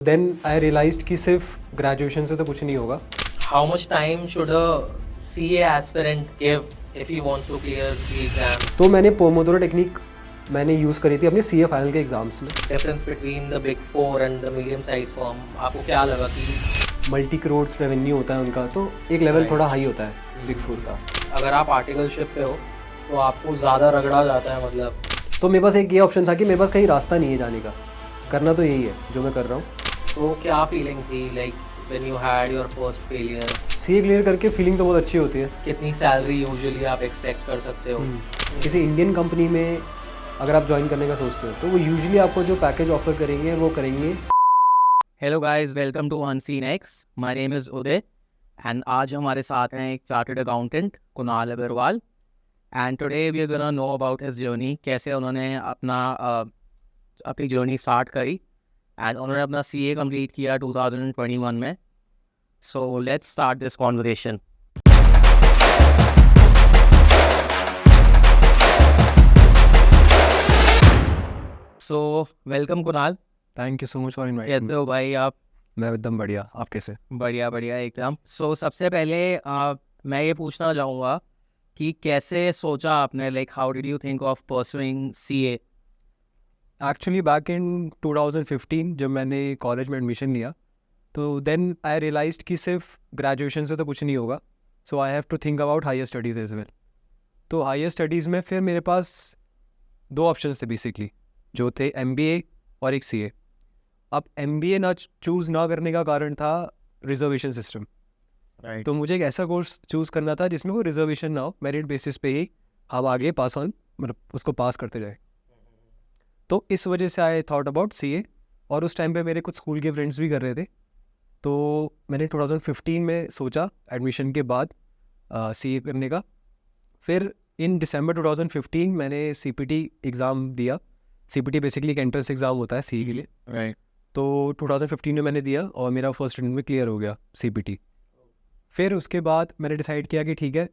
Then I realised कि सिर्फ graduation से तो कुछ नहीं होगा. How much time should a CA aspirant give if he wants to clear the exam? तो मैंने पोमोडोरो टेक्निक मैंने यूज़ करी थी अपने CA फाइनल के एग्ज़ाम्स में. Difference between the big four and the medium sized firm. आपको क्या लगा कि मल्टी करोड्स रेवेन्यू होता है उनका, तो एक लेवल थोड़ा हाई होता है बिग फोर का. अगर आप आर्टिकलशिप पे हो तो आपको ज़्यादा रगड़ा जाता है, मतलब तो मेरे पास एक ये ऑप्शन था कि मेरे पास कहीं रास्ता नहीं है जाने का, करना तो यही है जो मैं कर रहा हूँ. तो क्या फीलिंग थी like when you had your first failure? CA clear करके फीलिंग तो बहुत अच्छी होती है. कितनी सैलरी यूजुअली आप एक्सपेक्ट कर सकते हो? किसी इंडियन कंपनी में अगर आप ज्वाइन करने का सोचते हो तो वो यूजुअली आपको जो पैकेज ऑफर करेंगे वो करेंगे. Hello guys, welcome to Unseen X. My name is Uday and आज हमारे साथ हैं एक chartered accountant Kunal Agarwal. And today we are gonna know about his journey, कैसे उन्होंने अपनी जर्नी स्टार्ट करी एंड उन्होंने अपना CA कंप्लीट किया 2021 में. So let's start this conversation. So welcome Kunal. Thank you so much for inviting. कैसे हो भाई आप? मैं एकदम बढ़िया, आप कैसे? बढ़िया बढ़िया एकदम. सो सबसे पहले मैं ये पूछना चाहूँगा कि कैसे सोचा आपने, like how did you think of pursuing CA? Actually back in 2015 जब मैंने कॉलेज में एडमिशन लिया तो देन आई रियलाइज्ड कि सिर्फ ग्रेजुएशन से तो कुछ नहीं होगा. So I have to think about higher studies as well. तो हायर स्टडीज़ में फिर मेरे पास दो ऑप्शंस थे बेसिकली, जो थे MBA और एक CA. अब MBA ना चूज़ ना करने का कारण था रिजर्वेशन सिस्टम. राइट. तो मुझे एक ऐसा कोर्स चूज़ करना था जिसमें कोई रिजर्वेशन ना हो, मेरिट बेसिस पे ही हम आगे पास ऑन मतलब उसको पास करते जाए. तो इस वजह से आई थॉट अबाउट CA. और उस टाइम पे मेरे कुछ स्कूल के फ्रेंड्स भी कर रहे थे, तो मैंने 2015 में सोचा एडमिशन के बाद CA करने का. फिर इन दिसंबर 2015 मैंने CPT एग्ज़ाम दिया. CPT बेसिकली एक एंट्रेंस एग्ज़ाम होता है CA के लिए. राइट. तो 2015 में मैंने दिया और मेरा फर्स्ट अटेम्प्ट में क्लियर हो गया CPT. फिर उसके बाद मैंने डिसाइड किया कि ठीक है,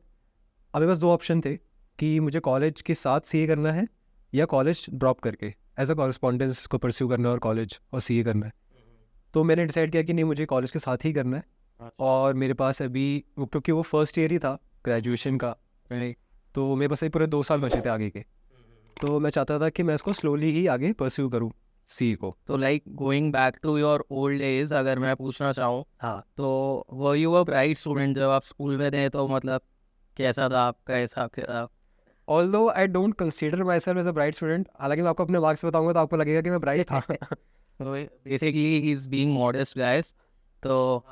अब मेरे पास दो ऑप्शन थे कि मुझे कॉलेज के साथ CA करना है या कॉलेज ड्रॉप करके एज अ कॉरेस्पॉन्डेंस को परस्यू करना है और कॉलेज और CA करना है. तो मैंने डिसाइड किया कि नहीं, मुझे कॉलेज के साथ ही करना है. और मेरे पास अभी क्योंकि वो फर्स्ट ईयर ही था ग्रेजुएशन का, तो मेरे पास अभी पूरे 2 साल बचे थे आगे के. तो मैं चाहता था कि मैं इसको स्लोली ही आगे परस्यू करूँ CA को. तो like going back to your old days, अगर मैं पूछना चाहूँ हाँ, तो were you a bright student जब आप स्कूल में थे? तो मतलब कैसा था आपका हिसाब किताब? Although I don't consider myself as a bright student. हालांकि मैं आपको अपने मार्क्स बताऊंगा तो आपको लगेगा कि मैं ब्राइट था. So basically he's being modest guys. तो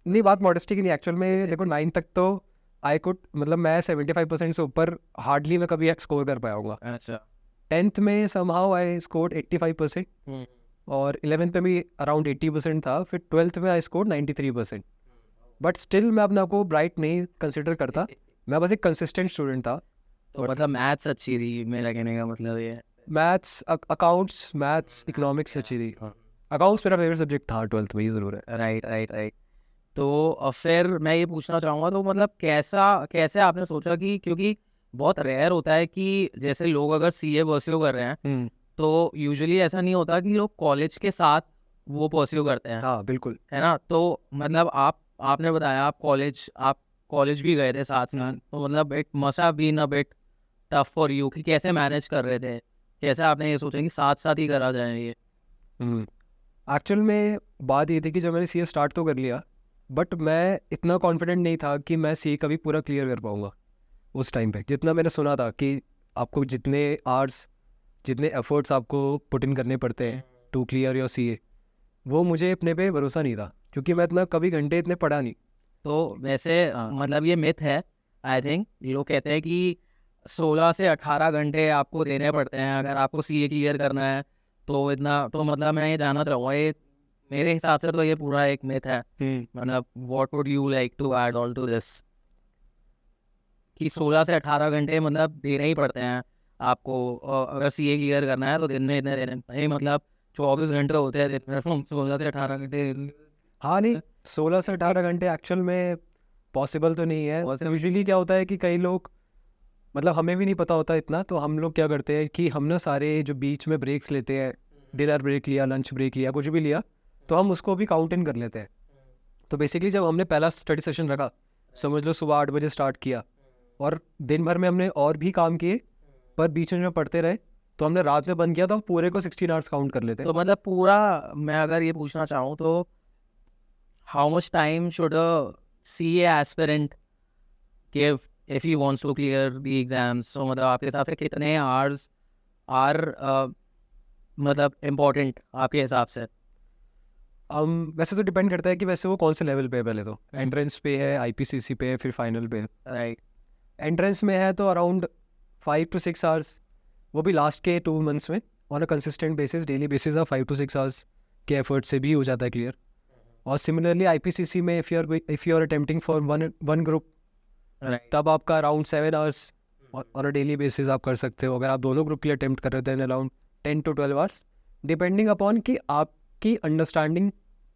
नहीं, बात मॉडेस्टी की नहीं. एक्चुअल में देखो 9 तक तो आई कुड मतलब मैं 75% से ऊपर हार्डली मैं कभी स्कोर कर पाऊंगा. अच्छा. 10th में समहाउ आई स्कोर्ड 85% और 11th में भी अराउंड 80% था. फिर 12th में आई स्कोर्ड 93%. बट स्टिल मैं अपने आप को ब्राइट नहीं कंसिडर करता. मैं बस एक कंसिस्टेंट स्टूडेंट था. तो मतलब मैथ्स अच्छी थी मेरा कहने का मतलब ये है. मैथ्स, अकाउंट्स, मैथ्स, इकोनॉमिक्स अच्छी थी. अकाउंट्स मेरा फेवरेट सब्जेक्ट था 12th में, ये ज़रूर है. Right right right. तो फिर मैं ये पूछना चाहूँगा, तो मतलब कैसे आपने सोचा कि, क्योंकि बहुत रेयर होता है कि जैसे लोग अगर CA परस्यू कर रहे हैं तो यूजुअली ऐसा नहीं होता कि लोग कॉलेज के साथ वो परस्यू करते हैं. हाँ बिल्कुल. है ना? तो मतलब आपने बताया आप कॉलेज भी गए थे साथ साथ, तो मतलब it must have been a bit tough for you कि कैसे मैनेज कर रहे थे, कैसे आपने ये सोचा कि साथ साथ ही करा जाए ये? एक्चुअल में बात ये थी कि जब मैंने CA स्टार्ट तो कर लिया, बट मैं इतना कॉन्फिडेंट नहीं था कि मैं CA कभी पूरा क्लियर कर पाऊँगा. उस टाइम पे जितना मैंने सुना था कि आपको जितने आवर्स, जितने एफर्ट्स आपको पुट इन करने पड़ते हैं टू क्लियर योर CA, वो मुझे अपने पे भरोसा नहीं था क्योंकि मैं इतना कभी घंटे इतने पढ़ा नहीं. तो वैसे मतलब ये मिथ है आई थिंक. लोग कहते हैं कि 16 से 18 घंटे आपको देने पड़ते हैं अगर आपको CA क्लियर करना है. तो इतना तो मतलब मैं ये जानना चाहूँगा, ये मेरे हिसाब से तो ये पूरा एक मिथ है. मतलब what would you like to add on to this कि 16 से 18 घंटे मतलब देने ही पड़ते हैं आपको अगर CA क्लियर करना है तो दिन में इतने देने नहीं, मतलब 24 घंटे होते हैं दिन में, 16 से 18 घंटे. हाँ नहीं, 16 से 18 घंटे एक्चुअल में पॉसिबल तो नहीं है. यूजुअली क्या होता है कि कई लोग, मतलब हमें भी नहीं पता होता इतना, तो हम लोग क्या करते हैं कि हम ना सारे जो बीच में ब्रेक्स लेते हैं, डिनर ब्रेक लिया, लंच ब्रेक लिया, कुछ भी लिया, तो हम उसको भी काउंट इन कर लेते हैं। तो बेसिकली जब हमने पहला स्टडी सेशन रखा, समझ लो सुबह 8 बजे स्टार्ट किया, और दिन भर में हमने और भी काम किए, पर बीच में पढ़ते रहे, तो हमने रात में बंद किया तो पूरे को 16 आवर्स काउंट कर लेते हैं। तो मतलब पूरा, मैं अगर ये पूछना चाहूँ तो how much time should a CA aspirant give if he wants to clear the exams? तो मतलब आपके हिसाब से कितने आवर्स आर मतलब इम्पोर्टेंट आपके हिसाब से? वैसे तो डिपेंड करता है कि वैसे वो कौन से लेवल पे है। पहले तो एंट्रेंस पे है, IPCC पे है, फिर फाइनल पे है। राइट। एंट्रेंस में है तो अराउंड 5 to 6 आवर्स, वो भी लास्ट के 2 मंथ्स में on a consistent basis, daily basis of 5 to 6 hours के एफर्ट से भी हो जाता है क्लियर। और सिमिलरली IPCC में if you are attempting for one group, right. तब आपका around 7 hours on a daily basis आप कर सकते हो। अगर आप दोनों ग्रुप के लिए अटेम्प्ट कर रहे हो then around 10 to 12 hours, depending upon कि आपकी अंडरस्टैंडिंग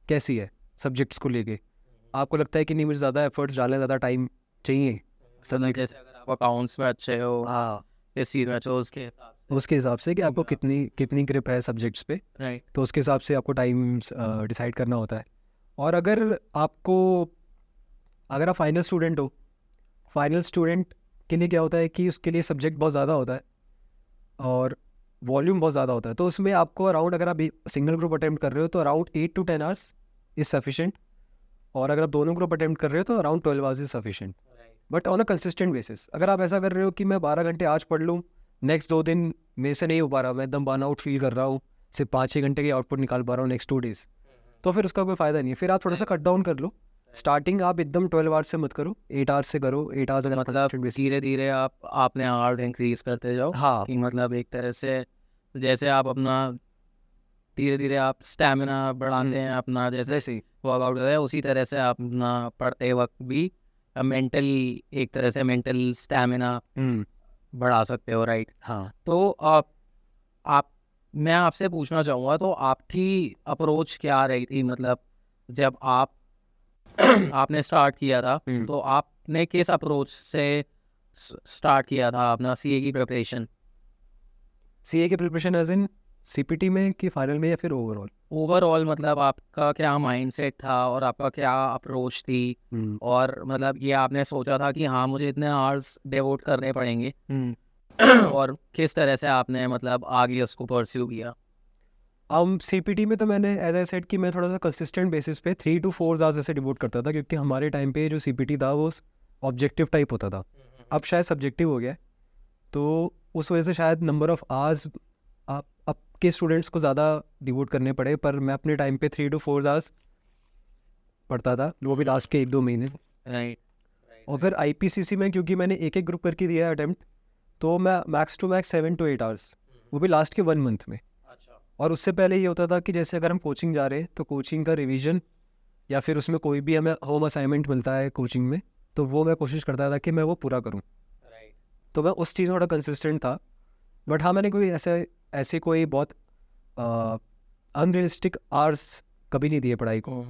कैसी है सब्जेक्ट्स को लेके। आपको लगता है कि नहीं मुझे ज़्यादा एफर्ट्स डालने, ज़्यादा टाइम चाहिए मतलब जैसे अगर आप अकाउंट्स में अच्छे हो, हाँ, इस चीज़ में अच्छे हो, उसके हिसाब से। उसके हिसाब से कि आपको कितनी ग्रिप है सब्जेक्ट्स पे, राइट। तो उसके हिसाब से आपको टाइम डिसाइड करना होता है। और अगर आप फाइनल स्टूडेंट हो, फाइनल स्टूडेंट के लिए क्या होता है कि उसके लिए सब्जेक्ट बहुत ज़्यादा होता है और वॉल्यूम बहुत ज़्यादा होता है। तो उसमें आपको अराउंड, अगर आप सिंगल ग्रुप अटेम्प्ट कर रहे हो तो around 8 to 10 hours is sufficient, और अगर आप दोनों ग्रुप अटेम्प्ट कर रहे हो तो around 12 hours is sufficient, but on a consistent basis. अगर आप ऐसा कर रहे हो कि मैं 12 घंटे आज पढ़ लूँ, नेक्स्ट 2 दिन मेरे से नहीं हो पा रहा, मैं एकदम बर्नआउट फील कर रहा हूँ, सिर्फ 5-6 घंटे की आउटपुट निकाल पा रहा हूँ नेक्स्ट 2 डेज़, तो फिर उसका कोई फ़ायदा नहीं है। फिर आप थोड़ा सा कट डाउन कर लो। स्टार्टिंग आप एकदम 12 आवर्स से मत करो, 8 आवर्स से करो। 8 आवर्स अगर मतलब धीरे धीरे आप आपने आवर्स इंक्रीज करते जाओ। हाँ, कि मतलब एक तरह से जैसे आप अपना धीरे धीरे आप स्टैमिना बढ़ाते हैं अपना, जैसे वैसे ही। वर्कआउट है उसी तरह से आप अपना पढ़ते वक्त भी मेंटली एक तरह से मेंटल स्टैमिना बढ़ा सकते हो। राइट। हाँ, तो आप मैं आपसे पूछना चाहूँगा, तो आपकी अप्रोच क्या रही थी? मतलब जब आपने स्टार्ट किया था, तो आपने किस अप्रोच से स्टार्ट किया था अपना CA की प्रिपरेशन? CA की प्रिपरेशन एज इन CPT में कि फाइनल में, या फिर ओवरऑल? ओवरऑल मतलब आपका क्या माइंडसेट था और आपका क्या अप्रोच थी, और मतलब ये आपने सोचा था कि हाँ मुझे इतने आवर्स डिवोट करने पड़ेंगे, और किस तरह से आपने मतलब आगे उसको परस्यू किया? CPT में तो मैंने एज आई सेड कि मैं थोड़ा सा कंसिस्टेंट बेसिस पे 3 to 4 आवर्स ऐसे डिवोट करता था, क्योंकि हमारे टाइम पे जो CPT था वो ऑब्जेक्टिव टाइप होता था। अब शायद सब्जेक्टिव हो गया है, तो उस वजह से शायद नंबर ऑफ आवर्स आप अब के स्टूडेंट्स को ज़्यादा डिवोट करने पड़े, पर मैं अपने टाइम पे 3 to 4 आवर्स पढ़ता था, वो भी लास्ट के 1-2 महीने। राइट। और फिर IPCC में क्योंकि मैंने एक ग्रुप करके दिया अटेम्प्ट, तो मैं max to max 7 to 8 hours, वो भी लास्ट के 1 मंथ में। अच्छा। और उससे पहले ये होता था कि जैसे अगर हम कोचिंग जा रहे हैं तो कोचिंग का रिवीजन, या फिर उसमें कोई भी हमें होम असाइनमेंट मिलता है कोचिंग में, तो वो मैं कोशिश करता था कि मैं वो पूरा करूं। राइट। तो मैं उस चीज़ में थोड़ा कंसिस्टेंट था। बट हाँ, मैंने कोई ऐसे कोई बहुत अनरियलिस्टिक आवर्स कभी नहीं दिए पढ़ाई को।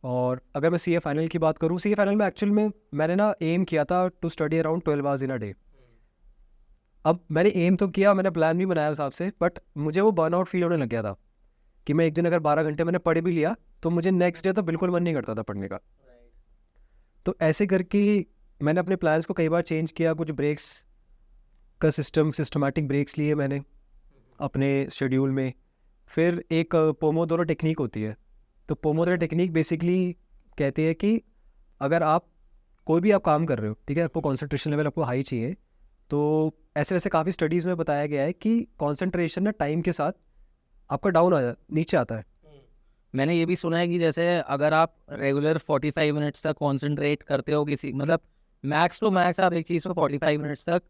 और अगर मैं CA फाइनल की बात करूँ, CA फाइनल में एक्चुअल में मैंने ना एम किया था to study around 12 hours in a day. अब मैंने एम तो किया, मैंने प्लान भी बनाया उस हिसाब से, बट मुझे वो बर्नआउट फील होने लग गया था कि मैं एक दिन अगर 12 घंटे मैंने पढ़ भी लिया तो मुझे नेक्स्ट डे तो बिल्कुल मन नहीं करता था पढ़ने का। तो ऐसे करके मैंने अपने प्लान्स को कई बार चेंज किया, कुछ ब्रेक्स का सिस्टमैटिक ब्रेक्स लिए मैंने अपने शेड्यूल में। फिर एक पोमोडोरो टेक्निक होती है, तो पोमोडोरो टेक्निक बेसिकली कहती है कि अगर आप कोई भी आप काम कर रहे हो, ठीक है, आपको कॉन्सेंट्रेशन लेवल आपको हाई चाहिए, तो ऐसे वैसे काफ़ी स्टडीज़ में बताया गया है कि कॉन्सेंट्रेशन ना टाइम के साथ आपका नीचे आता है। मैंने ये भी सुना है कि जैसे अगर आप रेगुलर 45 मिनट्स तक कॉन्सेंट्रेट करते हो किसी, मतलब मैक्स टू मैक्स आप एक चीज़ पर 45 मिनट्स तक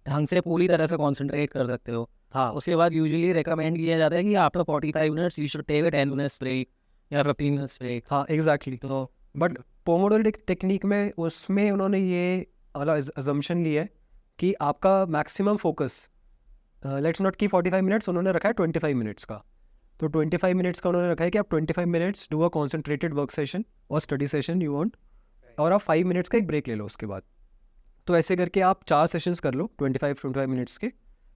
ढंग से पूरी तरह से कॉन्सेंट्रेट कर सकते हो। हाँ, उसके बाद यूजुअली रिकमेंड किया जाता है कि after 45 minutes you should take a 10 minutes break या 15 मिनट्स ब्रेक। हाँ, एग्जैक्टली। तो बट पोमोडोरो टेक्निक में उसमें उन्होंने ये वाला अजम्पशन लिया है कि आपका मैक्सिमम फोकस, लेट्स नॉट की 45 मिनट्स, उन्होंने रखा है 25 मिनट्स का। तो 25 मिनट्स का उन्होंने रखा है कि आप 25 minutes do a concentrated work session और स्टडी सेशन यू वांट, और आप 5 मिनट्स का एक ब्रेक ले लो उसके बाद। तो ऐसे करके आप 4 सेशंस कर लो 25 मिनट्स के,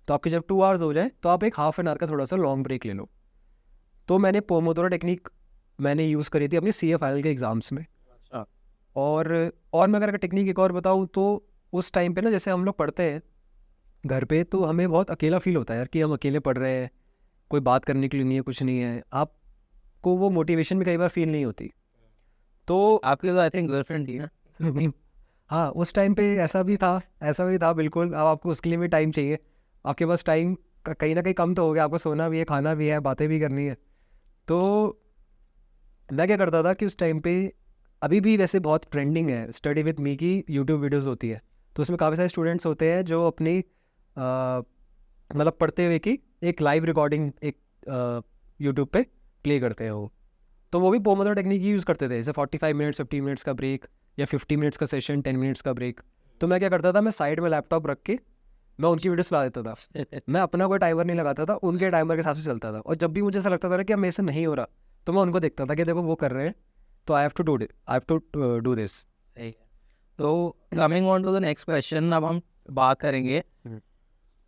तो आपके जब 2 आवर्स हो जाए तो आप एक हाफ एन आवर का थोड़ा सा लॉन्ग ब्रेक ले लो। तो मैंने पोमोडोरो टेक्निक मैंने यूज़ करी थी अपनी CA फाइनल के एग्ज़ाम्स में। अच्छा। और मैं अगर टेक्निक एक और बताऊँ तो उस टाइम पे ना जैसे हम लोग पढ़ते हैं घर पे, तो हमें बहुत अकेला फील होता है यार कि हम अकेले पढ़ रहे हैं, कोई बात करने के लिए नहीं है, कुछ नहीं है, आपको वो मोटिवेशन भी कई बार फील नहीं होती। तो आपकी तो आई थिंक गर्लफ्रेंड थी ना? हाँ, उस टाइम पे ऐसा भी था बिल्कुल। अब आपको उसके लिए भी टाइम चाहिए, आपके पास टाइम कहीं ना कहीं कम तो हो गया, आपको सोना भी है, खाना भी है, बातें भी करनी है। तो मैं क्या करता था कि उस टाइम पे, अभी भी वैसे बहुत ट्रेंडिंग है स्टडी विद मी की यूट्यूब वीडियोस होती है, तो उसमें काफ़ी सारे स्टूडेंट्स होते हैं जो अपनी मतलब पढ़ते हुए की एक लाइव रिकॉर्डिंग एक यूट्यूब पे प्ले करते हैं वो भी पोमोडोरो टेक्निक यूज़ करते थे, जैसे 45 मिनट्स 50 मिनट्स का ब्रेक या 50 मिनट्स का सेशन 10 मिनट्स का ब्रेक। तो मैं क्या करता था, मैं साइड में लैपटॉप रख के मैं उनकी वीडियोस चला देता था। मैं अपना कोई टाइमर नहीं लगाता था, उनके टाइमर के हिसाब से चलता था। और जब भी मुझे ऐसा लगता था ना कि अब मेरे से नहीं हो रहा, तो मैं उनको देखता था कि देखो वो कर रहे हैं, तो I have to do this. सही है। तो coming on to the next question, अब हम बात करेंगे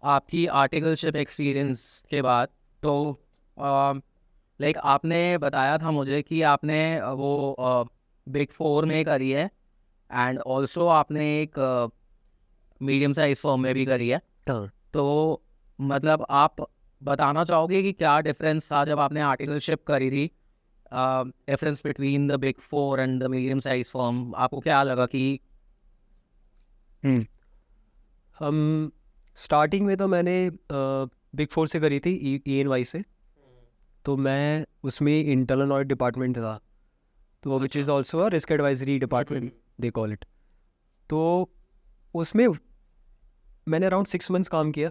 आपकी आर्टिकलशिप एक्सपीरियंस के बाद। तो लाइक आपने बताया था मुझे कि आपने वो बिग 4 में करी है, एंड ऑल्सो आपने एक मीडियम साइज फर्म में भी करी है। तो मतलब आप बताना चाहोगे कि क्या डिफरेंस था जब आपने आर्टिकलशिप करी थी, difference between the big 4 and the medium size firm? आपको क्या लगा कि हम स्टार्टिंग में तो मैंने बिग 4 से करी थी, ENY से। तो मैं उसमें इंटरनल ऑडिट डिपार्टमेंट था, तो which is also a risk advisory department they call it. तो उसमें मैंने अराउंड 6 मंथ्स काम किया।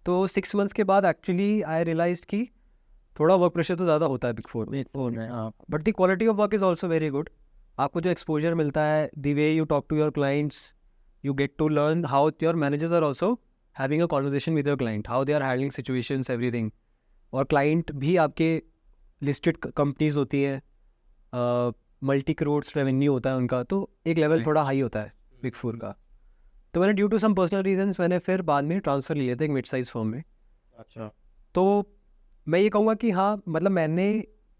तो 6 मंथ्स के बाद एक्चुअली आई रियलाइज कि थोड़ा वर्क प्रेशर तो ज़्यादा होता है बिग 4 बिग 4 में? हाँ। But the quality of work is also very good. आपको जो एक्सपोजर मिलता है, the way you talk to your clients, you get to learn how your managers are also having a conversation with your client, how they are handling situations, everything. और client भी आपके listed companies होती है, multi crores revenue होता है उनका, तो एक लेवल थोड़ा हाई होता है बिग 4 का। तो मैंने due to some personal reasons मैंने फिर बाद में ट्रांसफ़र लिया था एक मिड साइज फर्म में। अच्छा। तो मैं ये कहूँगा कि हाँ, मतलब मैंने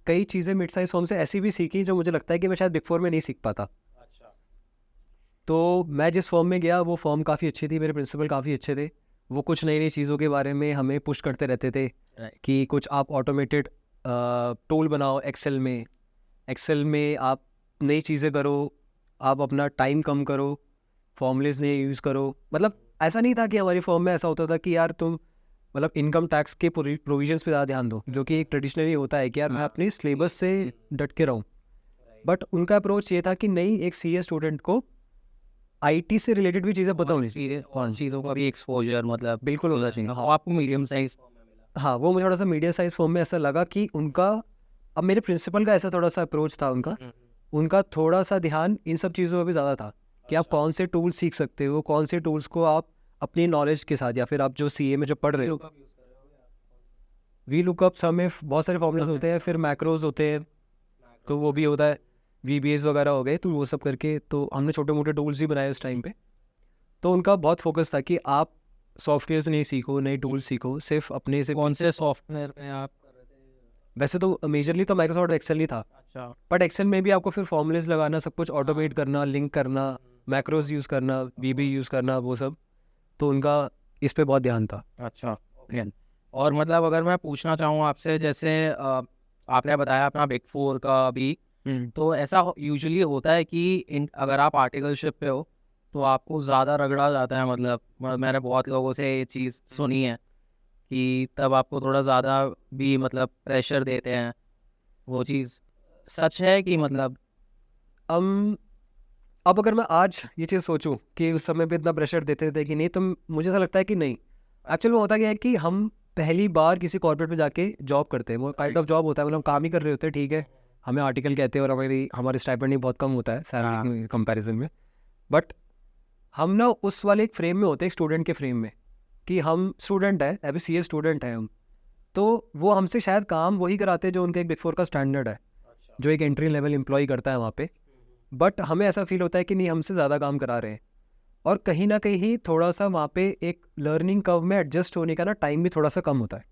कई चीज़ें मिड साइज फर्म से ऐसी भी सीखी जो मुझे लगता है कि मैं शायद बिग 4 में नहीं सीख पाता। तो मैं जिस फर्म में गया वो फर्म काफ़ी अच्छी थी, मेरे प्रिंसिपल काफ़ी अच्छे थे। वो कुछ नई नई चीज़ों के बारे में हमें पुश करते रहते थे कि कुछ आप ऑटोमेटेड टूल बनाओ एक्सेल में आप नई चीज़ें करो, आप अपना टाइम कम करो, फॉर्मूलेज नए यूज़ करो। मतलब ऐसा नहीं था कि हमारी फर्म में ऐसा होता था कि यार तुम मतलब इनकम टैक्स के प्रोविजंस पे ज़्यादा ध्यान दो, जो कि एक ट्रेडिशनली होता है कि यार मैं अपनी सिलेबस से डट के रहूँ। बट उनका अप्रोच ये था कि नहीं, एक CA स्टूडेंट को IT से रिलेटेड भी चीज़ें पता होनी चाहिए, चीज़ों का भी एक्सपोजर मतलब बिल्कुल होना चाहिए। हाँ, आपको मीडियम साइज हाँ, वो मुझे थोड़ा सा मीडियम साइज फर्म में ऐसा लगा कि उनका, अब मेरे प्रिंसिपल का ऐसा थोड़ा सा अप्रोच था उनका थोड़ा सा ध्यान इन सब चीज़ों में भी ज़्यादा था कि आप कौन से टूल्स सीख सकते हो, कौन से टूल्स को आप अपनी नॉलेज के साथ, या फिर आप जो CA में जो पढ़ रहे हो, VLOOKUPs हमें बहुत सारे फॉर्मूलाज होते हैं, फिर मैक्रोज होते हैं, तो वो भी होता है, VBAs वगैरह हो गए, तो वो सब करके तो हमने छोटे मोटे टूल्स भी बनाए उस टाइम पे। तो उनका बहुत फोकस था कि आप सॉफ्टवेयर नहीं सीखो, नए टूल्स सीखो, सिर्फ अपने से। कौन से सॉफ्टवेयर में आप कर रहे थे? वैसे तो मेजरली तो माइक्रोसॉफ्ट एक्सेल ही था, अच्छा। बट एक्सेल में भी आपको फिर फॉर्मूलेज लगाना, सब कुछ ऑटोमेट करना, लिंक करना, मैक्रोज यूज़ करना, VB यूज़ करना, वो सब, तो उनका इस पे बहुत ध्यान था। अच्छा, ओके। और मतलब अगर मैं पूछना चाहूँ आपसे, जैसे आपने बताया अपना बिग 4 का भी, तो ऐसा यूजुअली होता है कि अगर आप आर्टिकलशिप पे हो तो आपको ज़्यादा रगड़ा जाता है। मतलब मैंने बहुत लोगों से ये चीज़ सुनी है कि तब आपको थोड़ा ज़्यादा भी मतलब प्रेशर देते हैं। वो चीज़ सच है कि मतलब अब अगर मैं आज ये चीज़ सोचूं कि उस समय पे इतना प्रेशर देते थे कि नहीं, तो मुझे ऐसा लगता है कि नहीं। एक्चुअली में होता क्या है कि हम पहली बार किसी कॉर्पोरेट में जाके जॉब करते हैं, वो काइंड ऑफ जॉब होता है, मतलब काम ही कर रहे होते हैं, ठीक है, हमें आर्टिकल कहते हैं और हमारे स्टाइपेंड ही बहुत कम होता है सैलरी के कंपैरिजन में। बट हम ना उस वाले एक फ्रेम में होते हैं, एक स्टूडेंट के फ्रेम में, कि हम स्टूडेंट हैं, अभी CA स्टूडेंट हैं हम, तो वो हमसे शायद काम वही कराते हैं जो उनका एक बिग 4 का स्टैंडर्ड है, जो एक एंट्री लेवल एम्प्लॉय करता है वहाँ पे। बट हमें ऐसा फील होता है कि नहीं, हमसे ज़्यादा काम करा रहे हैं, और कहीं ना कहीं थोड़ा सा वहाँ पे एक लर्निंग कर्व में एडजस्ट होने का ना टाइम भी थोड़ा सा कम होता है।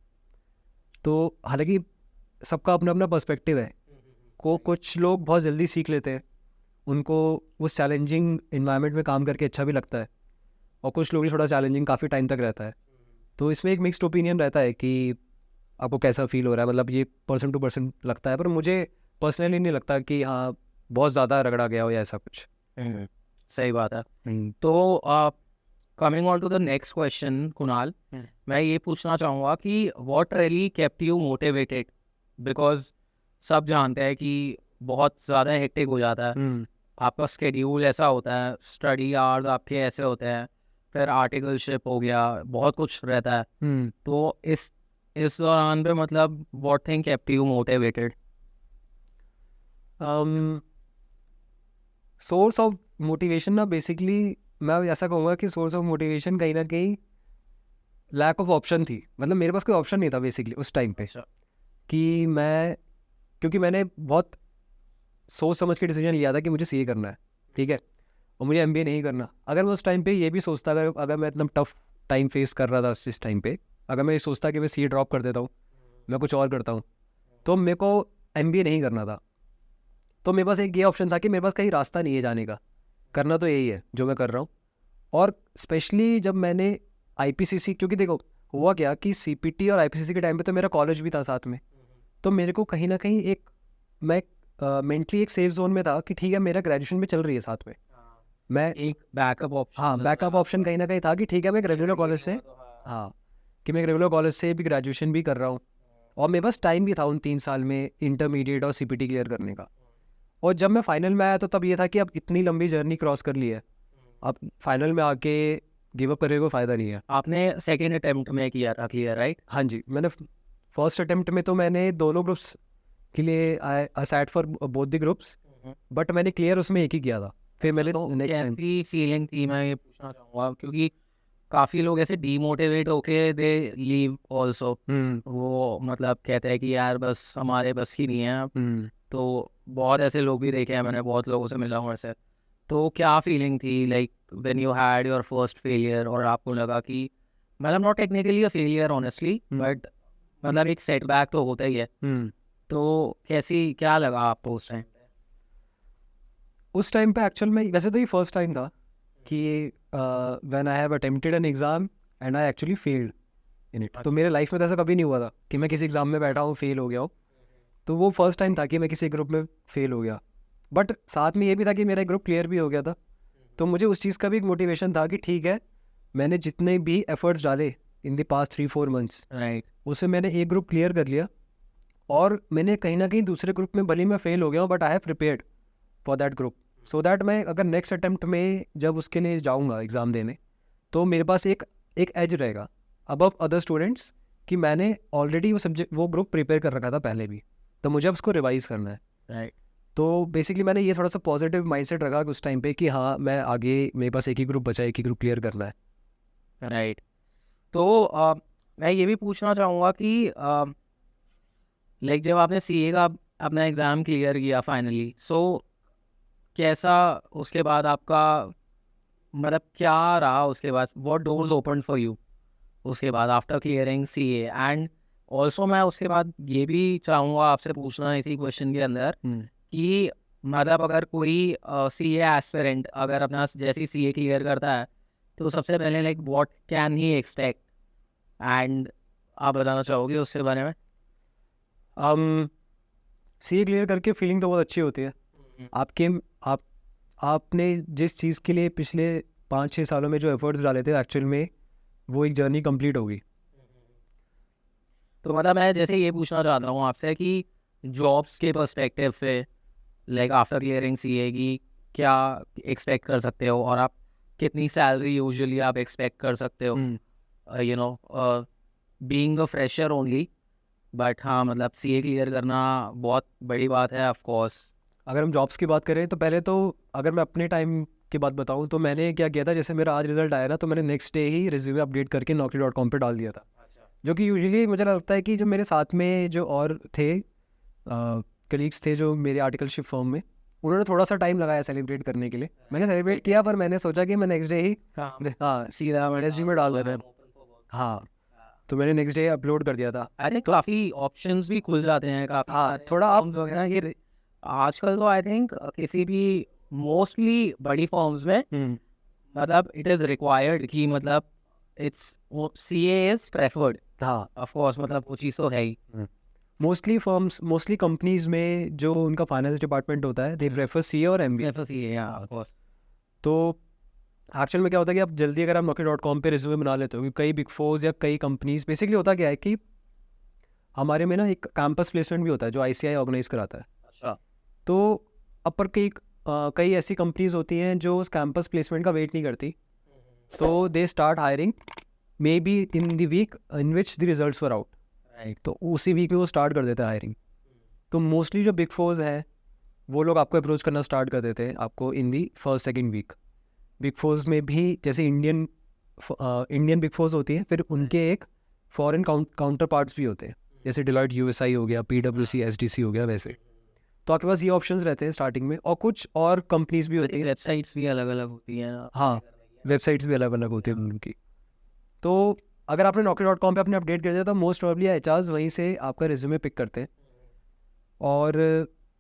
तो हालांकि सबका अपना अपना पर्सपेक्टिव है, कुछ लोग बहुत जल्दी सीख लेते हैं, उनको उस चैलेंजिंग इन्वायरमेंट में काम करके अच्छा भी लगता है, और कुछ लोग थोड़ा चैलेंजिंग काफ़ी टाइम तक रहता है। तो इसमें एक मिक्स्ड ओपिनियन रहता है कि आपको कैसा फील हो रहा है, मतलब ये पर्सन टू पर्सन लगता है, पर मुझे पर्सनली नहीं लगता कि हाँ बहुत ज़्यादा रगड़ा गया हो या ऐसा कुछ। सही बात है। तो coming on to the next question Kunal, मैं ये पूछना चाहूँगा कि what really kept you motivated, because सब जानते हैं कि बहुत ज़्यादा हेक्टिक हो जाता है, आपका स्केड्यूल ऐसा होता है, स्टडी आवर्स आपके ऐसे होते हैं, फिर आर्टिकलशिप हो गया, बहुत कुछ रहता है। तो इस दौरान पे मतलब what thing kept you motivated? Source of motivation ना, बेसिकली मैं ऐसा कहूँगा कि सोर्स ऑफ मोटिवेशन कहीं ना कहीं लैक ऑफ ऑप्शन थी। मतलब मेरे पास कोई ऑप्शन नहीं था बेसिकली उस टाइम पे, कि मैं, क्योंकि मैंने बहुत सोच समझ के डिसीजन लिया था कि मुझे सीए करना है, ठीक है, और मुझे एमबीए नहीं करना। अगर मैं उस टाइम पे ये भी सोचता, अगर मैं इतना टफ टाइम फेस कर रहा था इस टाइम पे, अगर मैं ये सोचता कि मैं सीए ड्रॉप कर देता हूँ, मैं कुछ और करता हूँ, तो मेरे को एमबीए नहीं करना था। तो मेरे पास एक ये ऑप्शन था कि मेरे पास कहीं रास्ता नहीं है जाने का, करना तो यही है जो मैं कर रहा हूँ। और स्पेशली जब मैंने आईपीसीसी, क्योंकि देखो हुआ क्या कि सीपीटी और आईपीसीसी के टाइम पे तो मेरा कॉलेज भी था साथ में, तो मेरे को कहीं ना कहीं एक, मैं मेंटली एक सेफ जोन में था कि ठीक है मेरा ग्रेजुएशन भी चल रही है साथ में, मैं एक बैकअप ऑप्शन, हाँ बैकअप ऑप्शन कहीं ना कहीं था कि ठीक है मैं रेगुलर कॉलेज से, हाँ कि मैं रेगुलर कॉलेज से भी ग्रेजुएशन भी कर रहा हूँ, और मेरे पास टाइम भी था उन 3 साल में इंटरमीडिएट और सीपीटी क्लियर करने का। और जब मैं फाइनल में आया तो तब ये था कि अब इतनी लंबी जर्नी क्रॉस कर ली है, अब फाइनल में आके गिव अप करने को फ़ायदा नहीं है। आपने सेकेंड अटेम्प्ट में किया था क्लियर, राइट? हाँ जी, मैंने फर्स्ट अटेम्प्ट में तो मैंने दोनों ग्रुप्स के लिए I sat for both the groups, but मैंने क्लियर उसमें एक ही किया था। फिर मैंने तो नेक्स्ट टाइम, कैसी फीलिंग थी, मैं ये पूछना चाहूँगा, क्योंकि काफ़ी लोग ऐसे डीमोटिवेट होके दे लीव ऑल्सो, वो मतलब कहते हैं कि यार बस हमारे बस की नहीं है। तो बहुत ऐसे लोग भी देखे हैं मैंने, बहुत लोगों से मिला हूँ ऐसे। तो क्या फीलिंग थी like when you had your first failure, और आपको लगा कि मतलब not technically a failure honestly, but मतलब एक सेटबैक तो होता ही है। तो कैसी, क्या लगा आपको उस टाइम पे? उस टाइम पे एक्चुअल में वैसे तो ये फर्स्ट टाइम था कि when I have attempted an exam and I actually failed in it. तो मेरे लाइफ में तो ऐसा कभी नहीं हुआ था कि मैं किसी एग्ज़ाम में बैठा हूँ फेल हो गया हूँ, तो वो फर्स्ट टाइम था कि मैं किसी ग्रुप में फेल हो गया। बट साथ में ये भी था कि मेरा ग्रुप क्लियर भी हो गया था, तो मुझे उस चीज़ का भी एक मोटिवेशन था कि ठीक है मैंने जितने भी एफर्ट्स डाले इन द पास्ट 3-4 मंथ्स, राइट, उससे मैंने एक ग्रुप क्लियर कर लिया, और मैंने कहीं ना कहीं दूसरे ग्रुप में भले ही मैं फेल हो गया हूँ but I have prepared for that group, so that मैं अगर नेक्स्ट अटेम्प्ट में जब उसके लिए जाऊँगा एग्ज़ाम देने, तो मेरे पास एक एज रहेगा अबव अदर स्टूडेंट्स कि मैंने ऑलरेडी वो सब्जेक्ट वो ग्रुप प्रिपेयर कर रखा था पहले भी, तो मुझे अब उसको रिवाइज़ करना है। राइट। तो बेसिकली मैंने ये थोड़ा सा पॉजिटिव माइंडसेट रखा उस टाइम पे कि हाँ मैं आगे, मेरे पास एक ही ग्रुप बचा है, एक ही ग्रुप क्लियर करना है। राइट। तो मैं ये भी पूछना चाहूँगा कि लाइक जब आपने सीए का अपना एग्ज़ाम क्लियर किया फाइनली, सो कैसा उसके बाद आपका, मतलब क्या रहा उसके बाद, what doors open for you उसके बाद after clearing CA? And also मैं उसके बाद ये भी चाहूँगा आपसे पूछना इसी क्वेश्चन के अंदर कि मतलब अगर कोई सीए एस्पिरेंट अगर अपना जैसे सीए क्लियर करता है, तो सबसे पहले like what can he expect, and आप बताना चाहोगे उसके बारे में? सीए क्लियर करके फीलिंग तो बहुत अच्छी होती है आपके, आपने जिस चीज़ के लिए पिछले 5-6 सालों में जो एफर्ट्स डाले थे एक्चुअल में वो एक जर्नी कंप्लीट होगी। तो मतलब मैं जैसे ये पूछना चाहता हूँ आपसे कि जॉब्स के पर्सपेक्टिव से लाइक आफ्टर क्लियरिंग सीए की क्या एक्सपेक्ट कर सकते हो, और आप कितनी सैलरी यूजुअली आप एक्सपेक्ट कर सकते हो, you know, being a fresher only, but हाँ मतलब सीए क्लियर करना बहुत बड़ी बात है ऑफ कोर्स। अगर हम जॉब्स की बात करें तो पहले तो अगर मैं अपने टाइम की बात बताऊं तो मैंने क्या किया था, जैसे मेरा आज रिजल्ट आया ना तो मैंने नेक्स्ट डे ही रिज्यूमे अपडेट करके naukri.com पे डाल दिया था। जो कि यूजुअली मुझे लगता है कि जो मेरे साथ में जो और थे कलीग्स थे जो मेरे आर्टिकलशिप फर्म में, उन्होंने थोड़ा सा टाइम लगाया सेलिब्रेट करने के लिए। मैंने सेलिब्रेट किया पर मैंने सोचा कि मैं नेक्स्ट डे ही हाँ सीधा रेज्यूमे डाल देता है। हाँ तो मैंने नेक्स्ट डे अपलोड कर दिया था। अरे काफ़ी ऑप्शंस भी खुल जाते हैं, काफ़ी हाँ थोड़ा आप वगैरह ये आजकल तो आई थिंक किसी भी मोस्टली बड़ी फॉर्म्स में मतलब इट इज रिक्वायर्ड कि मतलब इट्स सीए इज प्रेफर्ड। हाँ, ऑफ कोर्स मतलब वो चीज़ तो है ही। मोस्टली कंपनीज में जो उनका फाइनेंस डिपार्टमेंट होता है, दे प्रेफर सीए और एमबीए। प्रेफर सीए, या ऑफ कोर्स। तो एक्चुअल में क्या होता है कि आप जल्दी अगर आप Naukri.com पे रिज्यूमे बना लेते हो, क्योंकि कई बिग फोर्स या कई कंपनीज, बेसिकली होता क्या है कि हमारे में ना एक कैंपस प्लेसमेंट भी होता है जो आईसीआई ऑर्गेनाइज कराता है। अच्छा। तो अपर कई ऐसी कंपनीज होती हैं जो उस कैंपस प्लेसमेंट का वेट नहीं करती, तो they start hiring maybe in the week in which the results were out. Right. तो उसी वीक में वो स्टार्ट कर देते हैं हायरिंग। तो मोस्टली जो बिग फोर्स हैं वो लोग आपको अप्रोच करना स्टार्ट कर देते हैं आपको in the first second week. Big fours में भी जैसे इंडियन बिग फोर्स होती है, फिर उनके एक फॉरेन काउंटर पार्ट्स भी होते हैं, जैसे डिलॉयट यूएसआई हो गया, पीडब्ल्यूसी एसडीसी हो गया वैसे। तो आपके पास ये ऑप्शंस रहते हैं स्टार्टिंग में, और कुछ और कंपनीज भी होती हैं। वेबसाइट्स भी अलग अलग होती हैं। हाँ, वेबसाइट्स भी अलग अलग होती हैं उनकी। तो अगर आपने Naukri.com पे अपने अपडेट कर दिया तो मोस्ट प्रोबेबली एचआर्स वहीं से आपका रिज्यूमे पिक करते हैं। और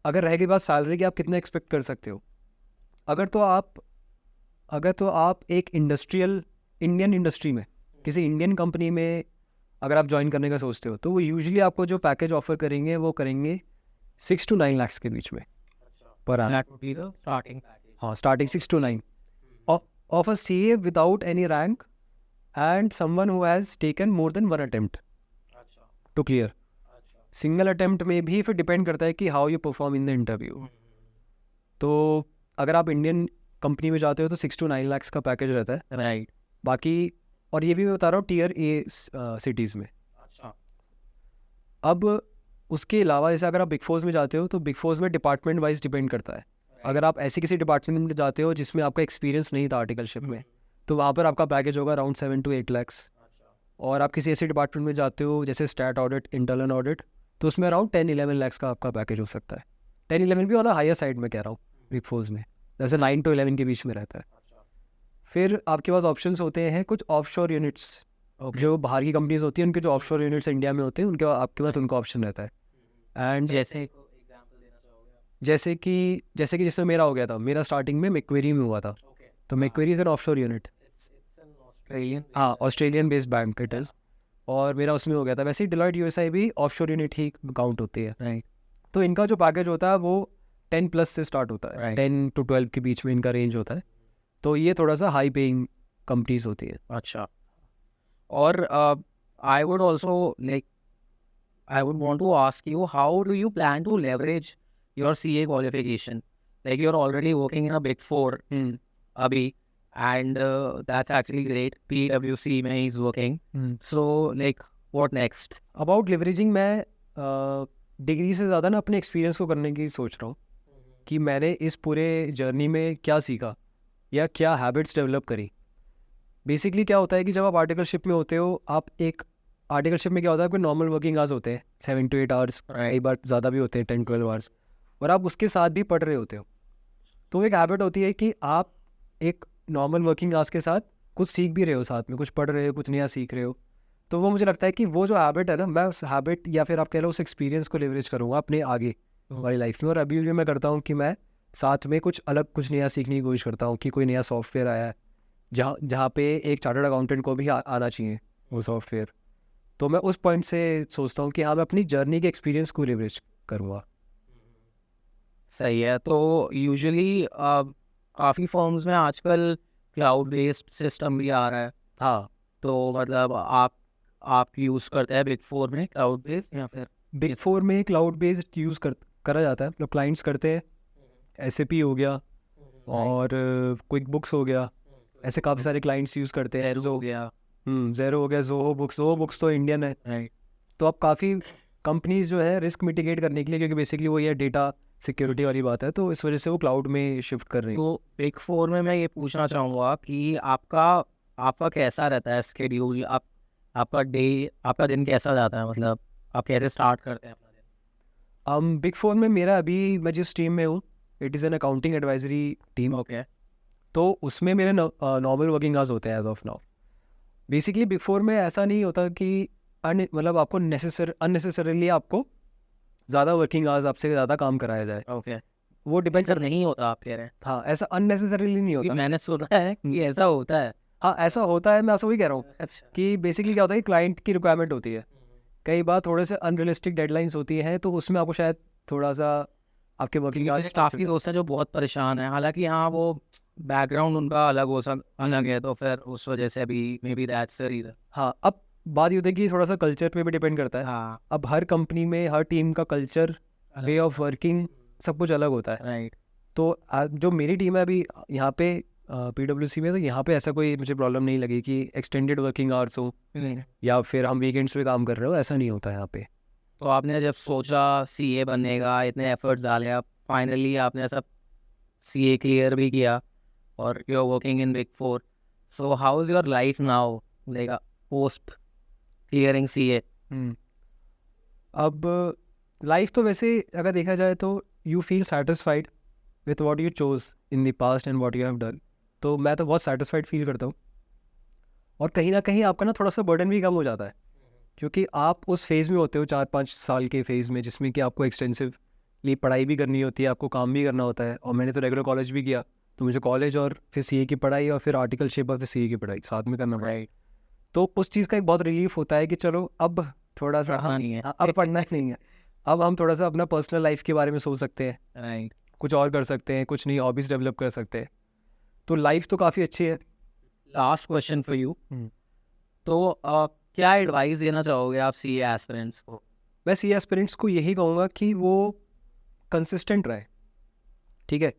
अगर रह गई बात सैलरी की, आप कितना एक्सपेक्ट कर सकते हो, अगर तो आप एक इंडियन इंडस्ट्री में किसी इंडियन कंपनी में अगर आप ज्वाइन करने का सोचते हो, तो वो यूजुअली आपको जो पैकेज ऑफर करेंगे वो करेंगे 6 to 9 लाख के बीच में पर annum। That would be the starting package. हाँ, starting 6 to 9 of a CA without any rank and someone who has taken more than one attempt अच्छा। To clear. अच्छा। सिंगल अटेम्प्ट में भी फिर डिपेंड करता है कि how you perform in the interview. तो अगर आप इंडियन कंपनी में जाते हो तो 6 to 9 लाख का पैकेज रहता है। राइट। बाकी और ये भी मैं बता रहा हूँ टीयर ए सिटीज़ में। अच्छा। अब उसके अलावा जैसे अगर आप बिग फोर्स में जाते हो तो बिग फोर्स में डिपार्टमेंट वाइज डिपेंड करता है। अगर आप ऐसे किसी डिपार्टमेंट में जाते हो जिसमें आपका एक्सपीरियंस नहीं था आर्टिकलशिप में, तो वहाँ पर आपका पैकेज होगा अराउंड 7 to 8 lakhs। और आप किसी ऐसे डिपार्टमेंट में जाते हो जैसे स्टैट ऑडिट, इंटरनल ऑडिट, तो उसमें अराउंड 10-11 lakhs का आपका पैकेज हो सकता है। 10-11 भी ऑन हायर साइड में कह रहा हूँ बिग फोर्स में, जैसे 9 to 11 के बीच में रहता है। फिर आपके पास ऑप्शंस होते हैं कुछ ऑफशोर यूनिट्स, जो बाहर की कंपनीज होती हैं उनके जो ऑफशोर यूनिट्स इंडिया में होते हैं उनके आपके पास उनका ऑप्शन रहता है। एंड जैसे एग्जांपल देना चाहोगे आप? जैसे कि जिसमें मेरा हो गया था, मेरा स्टार्टिंग में मैक्वेरी में हुआ था। ओके। तो Macquarie is an offshore unit. It's an Australian. हाँ, Australian based bank it is. और मेरा उसमें हो गया था। वैसे ही डिलॉयट यूएसआई भी ऑफशोर यूनिट ही काउंट होती है। राइट। तो इनका जो पैकेज होता है वो 10+ से स्टार्ट होता है। Right. 10 to 12 के बीच में इनका रेंज होता है। तो ये थोड़ा सा हाई पेइंग कंपनीज होती है। अच्छा। और I would also like I would want to ask you, how do you plan to leverage your CA qualification? Like you're already working in a big four, Abhi, and that's actually great. PwC में he's working. So like, what next? About leveraging, मैं degree से ज़्यादा ना अपने experience को करने की सोच रहा हूँ कि मैंने इस पूरे जर्नी में क्या सीखा या क्या हैबिट्स डेवलप करी। बेसिकली क्या होता है कि जब आप आर्टिकलशिप में होते हो, आप एक आर्टिकलशिप में क्या होता है, आपके नॉर्मल वर्किंग आवर्स होते हैं 7 to 8 hours, कई बार ज़्यादा भी होते हैं 10-12 hours, और आप उसके साथ भी पढ़ रहे होते हो। तो एक हैबिट होती है कि आप एक नॉर्मल वर्किंग आवर्स के साथ कुछ सीख भी रहे हो, साथ में कुछ पढ़ रहे हो, कुछ नया सीख रहे हो। तो वो मुझे लगता है कि वो जो हैबिट है ना, मैं उस हैबिट या फिर आप कह लो उस एक्सपीरियंस को लेवरेज करूँगा अपने आगे हमारी लाइफ में। और अभी भी मैं करता हूँ कि मैं साथ में कुछ अलग, कुछ नया सीखने की कोशिश करता हूँ कि कोई नया सॉफ्टवेयर आया है जहाँ पे एक चार्टर्ड अकाउंटेंट को भी आना चाहिए वो सॉफ्टवेयर। तो मैं उस पॉइंट से सोचता हूँ कि हाँ, मैं अपनी जर्नी के एक्सपीरियंस को लेवरेज करूँगा। सही है। तो यूजुअली काफ़ी फर्म्स में आजकल क्लाउड बेस्ड सिस्टम भी आ रहा है। हाँ, तो मतलब आप यूज़ करते हैं बिग फोर में क्लाउड बेस्ड, या फिर बिग फोर में क्लाउड बेस्ड यूज़ करा जाता है, मतलब क्लाइंट्स करते हैं। SAP हो गया और क्विक बुक्स हो गया, ऐसे काफ़ी सारे क्लाइंट्स यूज़ करते हैं। Xero हो गया। ज़ेरो हो गया, ज़ोहो बुक्स तो इंडियन है। राइट। तो अब काफ़ी कंपनीज जो है रिस्क मिटिगेट करने के लिए, क्योंकि बेसिकली वो ये डेटा सिक्योरिटी वाली बात है, तो इस वजह से वो क्लाउड में शिफ्ट कर रही है। तो बिग फोर में मैं ये पूछना चाहूँगा कि आपका कैसा रहता है स्केड्यूल? आपका दिन कैसा जाता है? मतलब आप कैसे स्टार्ट करते हैं अपना दिन? बिग फोर में मेरा अभी मैं जिस टीम में हूँ, it is an accounting advisory team. Okay. तो उसमें मेरे नॉर्मल वर्किंग आवर्स होते हैं as of now. Basically big four में ऐसा नहीं होता कि मतलब आपको अननेसेसरीली आपको ज़्यादा वर्किंग आवर्स, आपसे ज़्यादा काम कराया जाए, ओके, वो डिपेंड सर नहीं होता आप कह रहे हैं? हाँ, ऐसा अननेसेसरीली नहीं क्योंकि होता। मैंने सुना है कि ऐसा होता है। हाँ, ऐसा होता है, मैं आपसे वही कह रहा हूँ अच्छा। कि बेसिकली क्या होता है कि क्लाइंट की रिक्वायरमेंट होती है। कई बार थोड़े से अनरियलिस्टिक डेडलाइंस होती हैं, तो उसमें आपको शायद थोड़ा-सा आपके वर्किंग मेरे आवर्स काफ़ी दोस्त हैं जो बहुत परेशान हैं, हालाँकि हाँ, वो बैकग्राउंड उनका अलग है, तो फिर उस वजह से भी may be that's the reason. हाँ, अब बात ये होती है कि थोड़ा-सा कल्चर पे भी डिपेंड करता है। हाँ, अब हर कंपनी में, हर टीम का कल्चर, वे ऑफ वर्किंग सब कुछ अलग होता है। राइट। तो जो मेरी टीम है अभी यहाँ पे पीडब्ल्यूसी में, तो यहाँ पे ऐसा कोई मुझे प्रॉब्लम नहीं लगी कि एक्सटेंडेड वर्किंग आवर्स हो या फिर हम वीकेंड्स पे काम कर रहे हो, ऐसा नहीं होता है यहाँ पे। तो आपने जब सोचा सीए बनने का, इतने एफर्ट्स डाले, अब फाइनली आपने सब सीए क्लियर भी किया और you are working in big four, so how is your life now, like post clearing CA? अब लाइफ तो वैसे अगर देखा जाए तो you feel satisfied with what you chose in the past and what you have done. तो मैं तो बहुत सेटिस्फाइड फील करता हूँ, और कहीं ना कहीं आपका ना थोड़ा सा बर्डन भी कम हो जाता है, क्योंकि आप उस फेज़ में होते हो 4-5 साल के फेज़ में, जिसमें कि आपको एक्सटेंसिवली पढ़ाई भी करनी होती है, आपको काम भी करना होता है। और मैंने तो रेगुलर कॉलेज भी किया, तो मुझे कॉलेज और फिर सीए की पढ़ाई और फिर आर्टिकलशिप और फिर सीए की पढ़ाई साथ में करना पड़ा। राइट। तो उस चीज़ का एक बहुत रिलीफ होता है कि चलो अब थोड़ा सा पढ़ना नहीं है। हाँ, अब पढ़ना ही नहीं है, अब हम थोड़ा सा अपना पर्सनल लाइफ के बारे में सोच सकते हैं, राइट। कुछ और कर सकते हैं, कुछ नई हॉबीज़ डेवलप कर सकते हैं। तो लाइफ तो काफ़ी अच्छी है। लास्ट क्वेश्चन फॉर यू, हम्म। तो क्या एडवाइस देना चाहोगे आप सीए एस्पिरेंट्स को? मैं सीए एस्पिरेंट्स को यही कहूँगा कि वो कंसिस्टेंट रहे। ठीक है,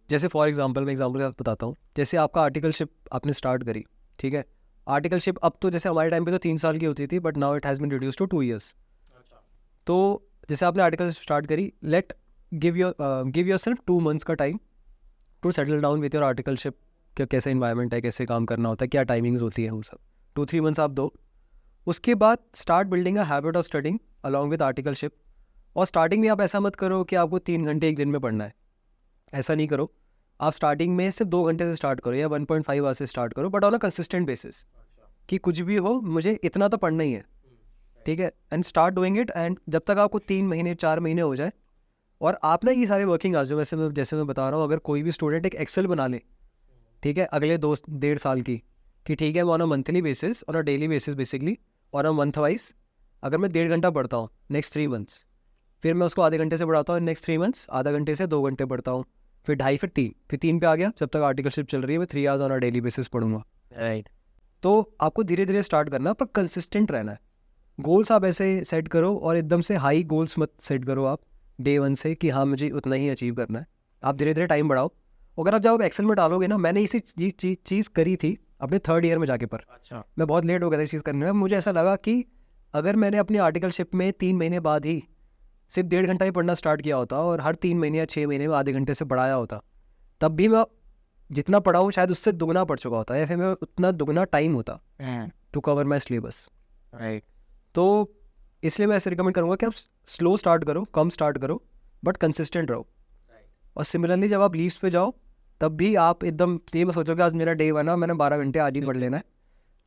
जैसे फॉर एग्जांपल मैं एग्जांपल के साथ बताता हूँ। जैसे आपका आर्टिकलशिप आपने स्टार्ट करी, ठीक है, आर्टिकलशिप अब तो जैसे हमारे टाइम पे तो 3 साल की होती थी, but now it has been reduce to 2 years. तो जैसे आपने आर्टिकलशिप स्टार्ट करी, let give yourself 2 months का time to settle down with your articleship, क्या कैसे इन्वायरमेंट है, कैसे काम करना होता है, क्या टाइमिंग्स होती है, वो सब 2-3 मंथ्स आप दो। उसके बाद start building a habit of studying along with articleship. और स्टार्टिंग में आप ऐसा मत करो कि आपको 3 घंटे एक दिन में पढ़ना है, ऐसा नहीं करो। आप स्टार्टिंग में सिर्फ 2 घंटे से स्टार्ट करो या 1.5 आवर से स्टार्ट करो, but on a consistent basis, कि कुछ भी हो मुझे इतना तो पढ़ना ही है, ठीक है। And start doing it, and जब तक आपको 3 महीने 4 महीने हो जाए, और आप ना ये सारे वर्किंग आवर्स जो जैसे मैं बता रहा हूँ, अगर कोई भी स्टूडेंट एक एक्सेल बना ले, ठीक है, अगले 2-1.5 साल की, कि ठीक है मैं on a monthly basis, on a daily basis basically, और अ मंथ वाइज अगर मैं 1.5 घंटा पढ़ता हूँ नेक्स्ट 3 मंथ्स, फिर मैं उसको आधे घंटे से बढ़ाता हूँ नेक्स्ट 3 मंथ्स, आधा घंटे से 2 घंटे पढ़ता हूँ, फिर 2.5, फिर 3 पे आ गया, जब तक आर्टिकलशिप चल रही है मैं 3 hours on a daily basis पढ़ूंगा। राइट। तो आपको धीरे धीरे स्टार्ट करना, पर कंसिस्टेंट रहना है। गोल्स आप ऐसे सेट करो, और एकदम से हाई गोल्स मत सेट करो आप डे 1 से कि हाँ मुझे उतना ही अचीव करना है। आप धीरे धीरे टाइम बढ़ाओ। अगर आप जब आप एक्सेल में डालोगे ना, मैंने इसी चीज़ करी थी अपने 3rd ईयर में जाके, पर अच्छा। मैं बहुत लेट हो गया था इस चीज़ करने में। मुझे ऐसा लगा कि अगर मैंने अपनी आर्टिकलशिप में 3 महीने बाद ही सिर्फ 1.5 घंटा ही पढ़ना स्टार्ट किया होता, और हर 3 महीने या 6 महीने में आधे घंटे से बढ़ाया होता, तब भी मैं जितना पढ़ा हूँ शायद उससे दुगना पढ़ चुका होता, या फिर मैं उतना दुगना टाइम होता to cover my syllabus. Right. तो इसलिए मैं ऐसे रिकमेंड करूँगा कि आप स्लो स्टार्ट करो, कम स्टार्ट करो, बट कंसिस्टेंट रहो। और सिमिलरली जब आप लीव्स पे जाओ, तब भी आप एकदम ये मत सोचो कि आज मेरा डे 1 है, मैंने 12 घंटे आज ही पढ़ लेना है।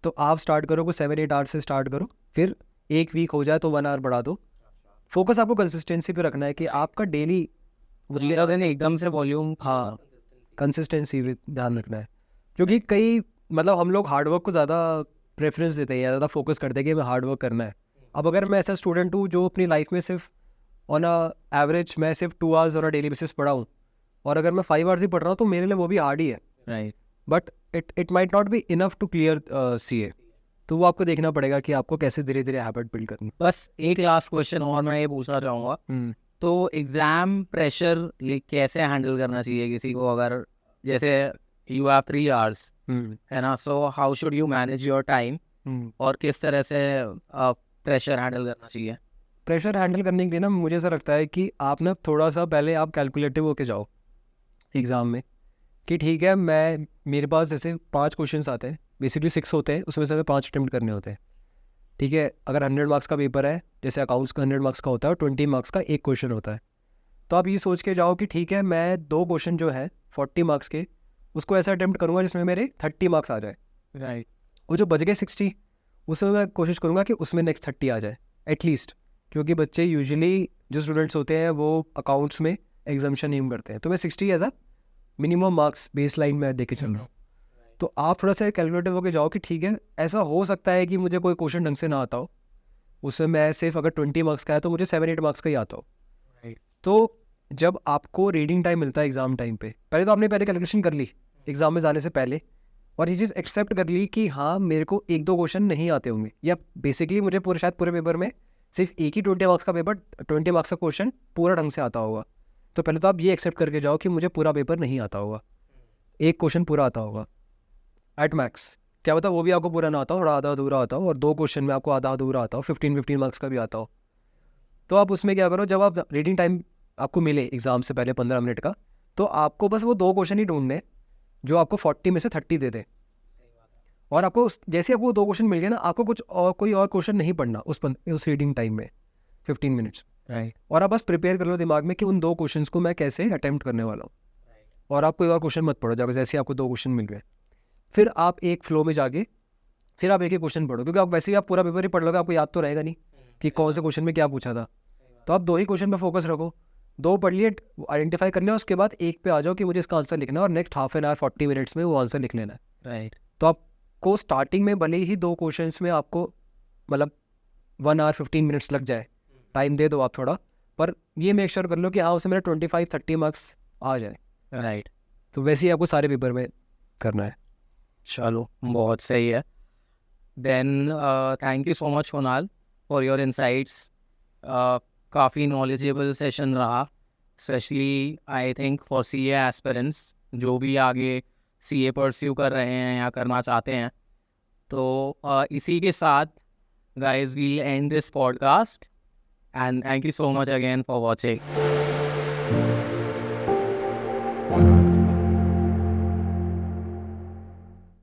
तो आप स्टार्ट करो, कुछ 7-8 आवर्स से स्टार्ट करो, फिर एक वीक हो जाए तो 1 आवर बढ़ा दो। फोकस आपको कंसिस्टेंसी पे रखना है कि आपका डेली एकदम से वॉल्यूम। हाँ, कंसिस्टेंसी पे ध्यान रखना है। क्योंकि कई मतलब हम लोग हार्डवर्क को ज़्यादा प्रेफरेंस देते हैं या ज़्यादा फोकस करते हैं कि हमें हार्डवर्क करना है। अब अगर मैं ऐसा स्टूडेंट हूँ जो अपनी लाइफ में सिर्फ ऑन अ एवरेज मैं सिर्फ 2 hours on a daily basis पढ़ा हूँ, और अगर मैं 5 आवर्स ही पढ़ रहा हूँ, तो मेरे लिए वो भी हार्ड ही है। Right. But it might not be enough to clear CA. तो वो आपको देखना पड़ेगा कि आपको कैसे धीरे धीरे हैबिट बिल्ड करनी। बस एक लास्ट क्वेश्चन और मैं ये पूछना चाहूँगा, तो एग्जाम प्रेशर ये कैसे हैंडल करना चाहिए किसी को? अगर जैसे यू हैव 3 आवर्स, है ना, so how should you manage your time, और किस तरह से प्रेशर हैंडल करना चाहिए? प्रेशर हैंडल करने के लिए ना मुझे ऐसा लगता है कि आप ना थोड़ा सा पहले आप कैलकुलेटिव होके जाओ एग्ज़ाम में, कि ठीक है मेरे पास जैसे 5 क्वेश्चंस आते हैं, बेसिकली 6 होते हैं, उसमें से हमें 5 अटेम्प्ट करने होते हैं, ठीक है। अगर 100 मार्क्स का पेपर है, जैसे अकाउंट्स का 100 मार्क्स का होता है, और 20 मार्क्स का एक क्वेश्चन होता है, तो आप ये सोच के जाओ कि ठीक है मैं 2 क्वेश्चन जो है 40 मार्क्स के, उसको ऐसा अटेम्प्ट करूँगा जिसमें मेरे 30 मार्क्स आ जाए। राइट। वो जो बच गए 60, उसमें मैं कोशिश करूँगा कि उसमें नेक्स्ट 30 आ जाए एटलीस्ट, क्योंकि बच्चे यूजुअली जो स्टूडेंट्स होते हैं वो अकाउंट्स में एग्जामिशन एम करते हैं, तो मैं 60 as a minimum marks base line में देके चल रहा हूँ। तो आप थोड़ा सा कैलकुलेटिव होकर जाओ कि ठीक है, ऐसा हो सकता है कि मुझे कोई क्वेश्चन ढंग से ना आता हो, उससे मैं सिर्फ अगर 20 मार्क्स का है तो मुझे 7-8 मार्क्स का ही आता हो। तो जब आपको रीडिंग टाइम मिलता है एग्ज़ाम टाइम पे, पहले तो आपने पहले कैलकुलेशन कर ली एग्ज़ाम में जाने से पहले, और ये चीज़ एक्सेप्ट कर ली कि हाँ मेरे को 1-2 क्वेश्चन नहीं आते होंगे, या बेसिकली मुझे शायद पूरे पेपर में सिर्फ एक ही 20 मार्क्स का पेपर 20 मार्क्स का क्वेश्चन पूरा ढंग से आता होगा। तो पहले तो आप ये एक्सेप्ट करके जाओ कि मुझे पूरा पेपर नहीं आता होगा, एक क्वेश्चन पूरा आता होगा एट मैक्स। क्या पता वो भी आपको पूरा ना आता हो, थोड़ा आधा अधूरा आता हो, और 2 क्वेश्चन में आपको आधा अधूरा आता हो, 15 मार्क्स का भी आता हो। तो आप उसमें क्या करो, जब आप रीडिंग टाइम आपको मिले एग्ज़ाम से पहले 15 मिनट का, तो आपको बस वो 2 क्वेश्चन ही ढूंढने जो आपको 40 में से 30 दे दे। और आपको जैसे आपको 2 क्वेश्चन मिल गए ना, आपको कुछ और कोई और क्वेश्चन नहीं पढ़ना उस रीडिंग टाइम में 15 मिनट्स। और आप बस प्रिपेयर कर लो दिमाग में कि उन 2 क्वेश्चंस को मैं कैसे अटेम्प्ट करने वाला हूँ, और आप कोई और क्वेश्चन मत पढ़ो जब जैसे आपको 2 क्वेश्चन मिल गए। फिर आप एक फ्लो में जाके फिर आप एक ही क्वेश्चन पढ़ो, क्योंकि आप वैसे ही आप पूरा पेपर ही पढ़ लोगे, आपको याद तो रहेगा नहीं कि कौन से क्वेश्चन में क्या पूछा था। तो आप 2 ही क्वेश्चन पे फोकस रखो, 2 पढ़ लिए, आइडेंटिफाई कर लिया, उसके बाद एक पे आ जाओ कि मुझे इसका आंसर लिखना है, और next half an hour 40 minutes में वो आंसर लिख लेना है। तो आपको स्टार्टिंग में भले ही 2 क्वेश्चंस में आपको मतलब 1 आवर 15 मिनट्स लग जाए, टाइम दे दो आप थोड़ा, पर ये मेक श्योर कर लो कि हाँ उससे मेरा 25-30 मार्क्स आ जाए। तो वैसे ही आपको सारे पेपर में करना है। चलो बहुत सही है। Then thank you so much Kunal for your insights. काफ़ी नॉलेजेबल सेशन रहा, specially I think for CA aspirants जो भी आगे सीए परस्यू कर रहे हैं या करना चाहते हैं। तो इसी के साथ guys we'll end this podcast, and thank you so much again for watching.